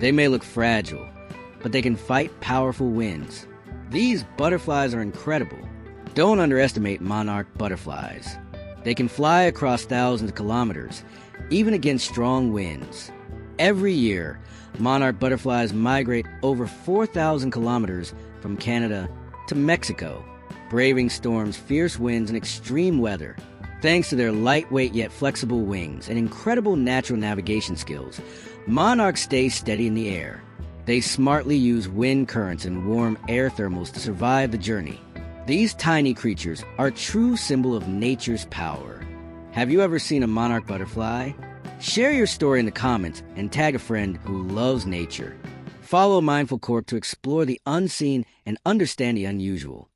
They may look fragile, but they can fight powerful winds. These butterflies are incredible. Don't underestimate monarch butterflies. They can fly across thousands of kilometers, even against strong winds. Every year, monarch butterflies migrate over 4,000 kilometers from Canada to Mexico, braving storms, fierce winds, and extreme weather. Thanks to their lightweight yet flexible wings and incredible natural navigation skills, monarchs stay steady in the air. They smartly use wind currents and warm air thermals to survive the journey. These tiny creatures are a true symbol of nature's power. Have you ever seen a monarch butterfly? Share your story in the comments and tag a friend who loves nature. Follow MindfulCorp to explore the unseen and understand the unusual.